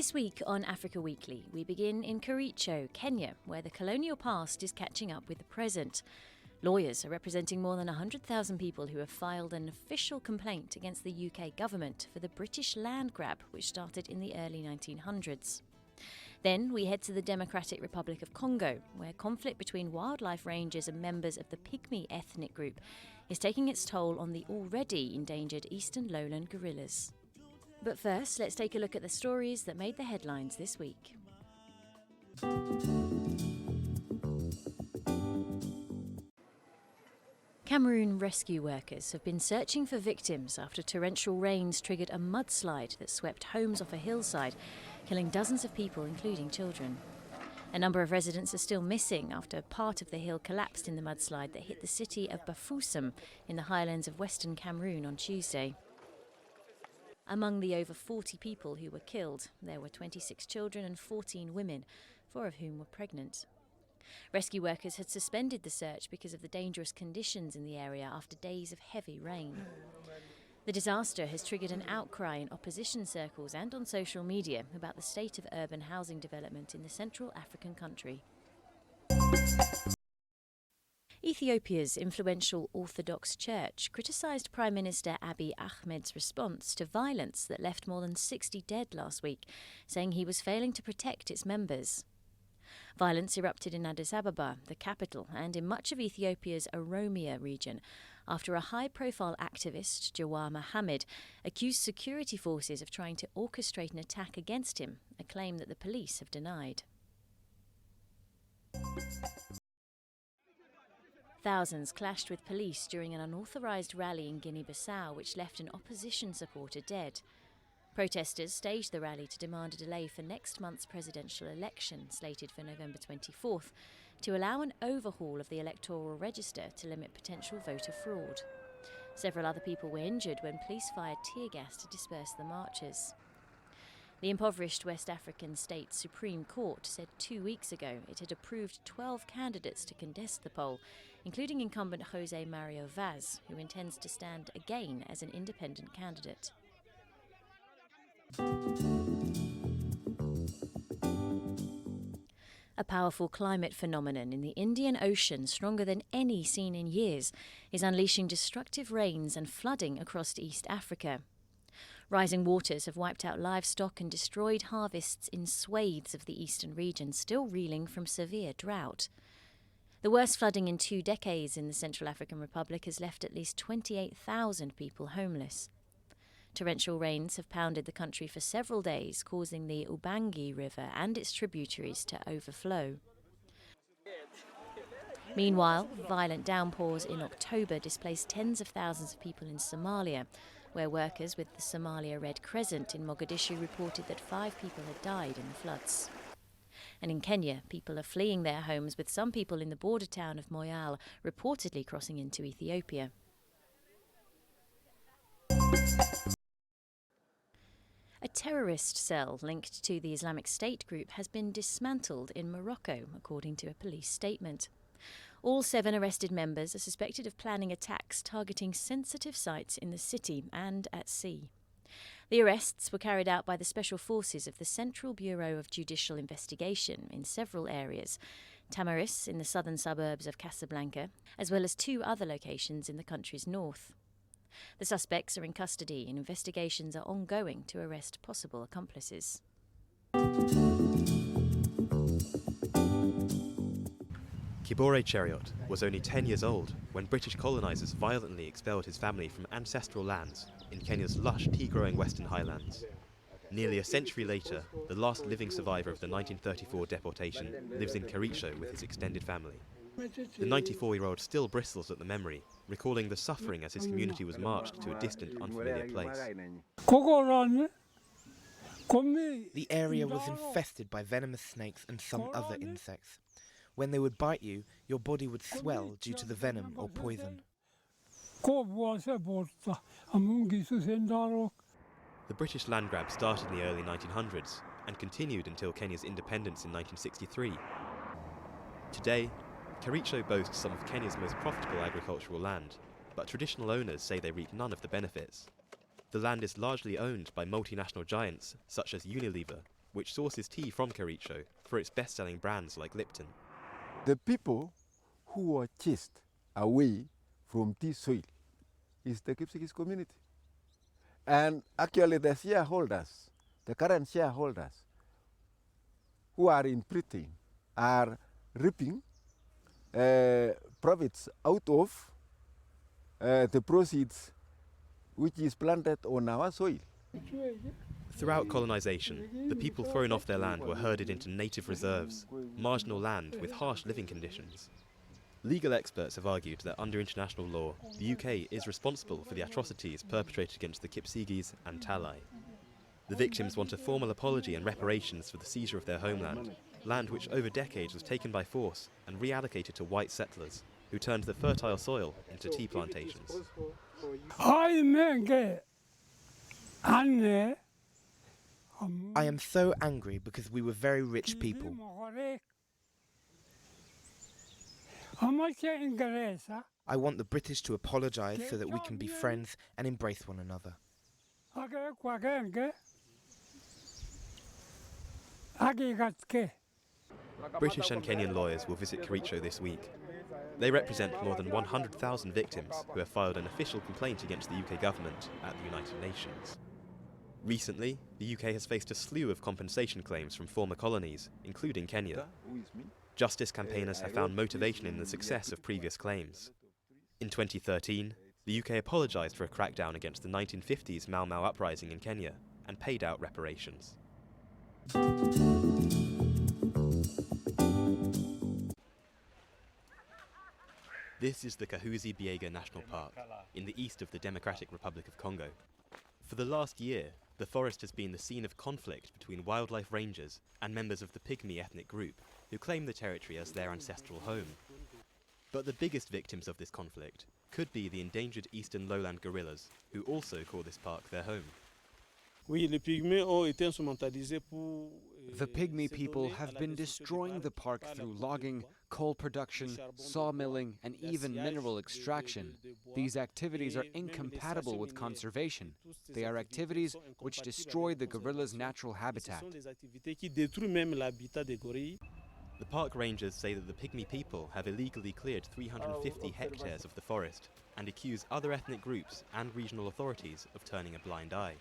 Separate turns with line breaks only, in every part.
This week on Africa Weekly, we begin in Kericho, Kenya, where the colonial past is catching up with the present. Lawyers are representing more than 100,000 people who have filed an official complaint against the UK government for the British land grab, which started in the early 1900s. Then we head to the Democratic Republic of Congo, where conflict between wildlife rangers and members of the Pygmy ethnic group is taking its toll on the already endangered Eastern Lowland gorillas. But first, let's take a look at the stories that made the headlines this week. Cameroon rescue workers have been searching for victims after torrential rains triggered a mudslide that swept homes off a hillside, killing dozens of people, including children. A number of residents are still missing after part of the hill collapsed in the mudslide that hit the city of Bafoussam in the highlands of western Cameroon on Tuesday. Among the over 40 people who were killed, there were 26 children and 14 women, 4 of whom were pregnant. Rescue workers had suspended the search because of the dangerous conditions in the area after days of heavy rain. The disaster has triggered an outcry in opposition circles and on social media about the state of urban housing development in the Central African country. Ethiopia's influential Orthodox Church criticised Prime Minister Abiy Ahmed's response to violence that left more than 60 dead last week, saying he was failing to protect its members. Violence erupted in Addis Ababa, the capital, and in much of Ethiopia's Oromia region, after a high-profile activist, Jawar Mohammed, accused security forces of trying to orchestrate an attack against him, a claim that the police have denied. Thousands clashed with police during an unauthorised rally in Guinea-Bissau, which left an opposition supporter dead. Protesters staged the rally to demand a delay for next month's presidential election, slated for November 24th, to allow an overhaul of the electoral register to limit potential voter fraud. Several other people were injured when police fired tear gas to disperse the marchers. The impoverished West African state Supreme Court said 2 weeks ago it had approved 12 candidates to contest the poll, including incumbent José Mario Vaz, who intends to stand again as an independent candidate. A powerful climate phenomenon in the Indian Ocean, stronger than any seen in years, is unleashing destructive rains and flooding across East Africa. Rising waters have wiped out livestock and destroyed harvests in swathes of the eastern region, still reeling from severe drought. The worst flooding in 2 decades in the Central African Republic has left at least 28,000 people homeless. Torrential rains have pounded the country for several days, causing the Ubangi River and its tributaries to overflow. Meanwhile, violent downpours in October displaced tens of thousands of people in Somalia, where workers with the Somalia Red Crescent in Mogadishu reported that 5 people had died in the floods. And in Kenya, people are fleeing their homes, with some people in the border town of Moyale reportedly crossing into Ethiopia. A terrorist cell linked to the Islamic State group has been dismantled in Morocco, according to a police statement. All 7 arrested members are suspected of planning attacks targeting sensitive sites in the city and at sea. The arrests were carried out by the special forces of the Central Bureau of Judicial Investigation in several areas, Tamaris in the southern suburbs of Casablanca, as well as 2 other locations in the country's north. The suspects are in custody and investigations are ongoing to arrest possible accomplices.
Kibore Cheriot was only 10 years old when British colonisers violently expelled his family from ancestral lands in Kenya's lush tea-growing Western Highlands. Nearly a century later, the last living survivor of the 1934 deportation lives in Kericho with his extended family. The 94-year-old still bristles at the memory, recalling the suffering as his community was marched to a distant, unfamiliar place.
The area was infested by venomous snakes and some other insects. When they would bite you, your body would swell due to the venom or poison.
The British land grab started in the early 1900s and continued until Kenya's independence in 1963. Today, Kericho boasts some of Kenya's most profitable agricultural land, but traditional owners say they reap none of the benefits. The land is largely owned by multinational giants such as Unilever, which sources tea from Kericho for its best-selling brands like Lipton.
The people who are chased away from tea soil is the Kipsigis community. And actually the shareholders, the current shareholders who are in Britain are reaping profits out of the proceeds which is planted on our soil.
Throughout colonisation, the people thrown off their land were herded into native reserves, marginal land with harsh living conditions. Legal experts have argued that under international law, the UK is responsible for the atrocities perpetrated against the Kipsigis and Talai. The victims want a formal apology and reparations for the seizure of their homeland, land which over decades was taken by force and reallocated to white settlers, who turned the fertile soil into tea plantations.
I am so angry because we were very rich people. I want the British to apologise so that we can be friends and embrace one another.
British and Kenyan lawyers will visit Kericho this week. They represent more than 100,000 victims who have filed an official complaint against the UK government at the United Nations. Recently, the UK has faced a slew of compensation claims from former colonies, including Kenya. Justice campaigners have found motivation in the success of previous claims. In 2013, the UK apologised for a crackdown against the 1950s Mau Mau uprising in Kenya and paid out reparations. This is the Kahuzi-Biega National Park, in the east of the Democratic Republic of Congo. For the last year, the forest has been the scene of conflict between wildlife rangers and members of the Pygmy ethnic group, who claim the territory as their ancestral home. But the biggest victims of this conflict could be the endangered Eastern Lowland gorillas, who also call this park their home.
The Pygmy people have been destroying the park through logging, coal production, sawmilling, and even mineral extraction. These activities are incompatible with conservation. They are activities which destroy the gorilla's natural habitat.
The park rangers say that the Pygmy people have illegally cleared 350 hectares of the forest and accuse other ethnic groups and regional authorities of turning a blind eye.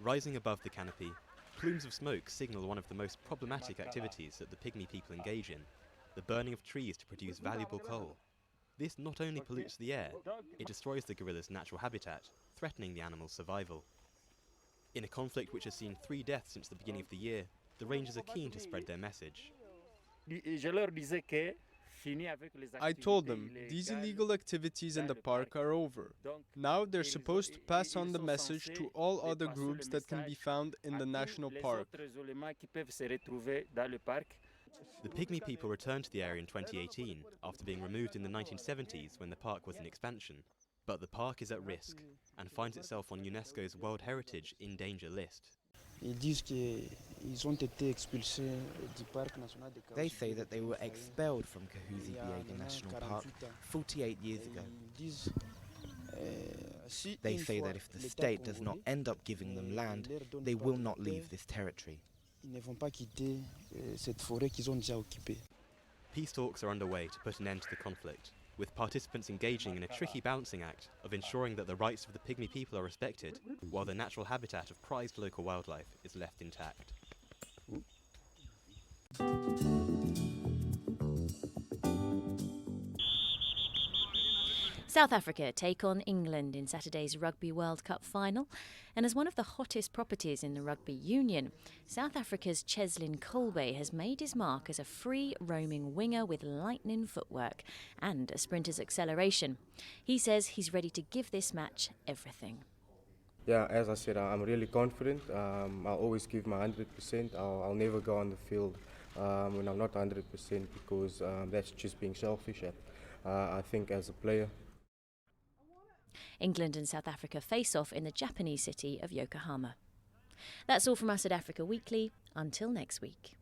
Rising above the canopy, plumes of smoke signal one of the most problematic activities that the Pygmy people engage in, the burning of trees to produce valuable coal. This not only pollutes the air, it destroys the gorilla's natural habitat, threatening the animal's survival. In a conflict which has seen 3 deaths since the beginning of the year, the rangers are keen to spread their message.
I told them these illegal activities in the park are over. Now they're supposed to pass on the message to all other groups that can be found in the national park.
The Pygmy people returned to the area in 2018 after being removed in the 1970s when the park was in expansion. But the park is at risk and finds itself on UNESCO's World Heritage in Danger list.
They say that they were expelled from Kahuzi-Biega National Park 48 years ago. They say that if the state does not end up giving them land, they will not leave this territory.
Peace talks are underway to put an end to the conflict, with participants engaging in a tricky balancing act of ensuring that the rights of the Pygmy people are respected, while the natural habitat of prized local wildlife is left intact.
South Africa take on England in Saturday's Rugby World Cup final, and as one of the hottest properties in the rugby union, South Africa's Cheslin Kolbe has made his mark as a free roaming winger with lightning footwork and a sprinter's acceleration. He says he's ready to give this match everything.
Yeah, as I said, I'm really confident. I'll always give my 100%. I'll never go on the field when I'm not 100% because that's just being selfish. I think as a player.
England and South Africa face off in the Japanese city of Yokohama. That's all from us at Africa Weekly. Until next week.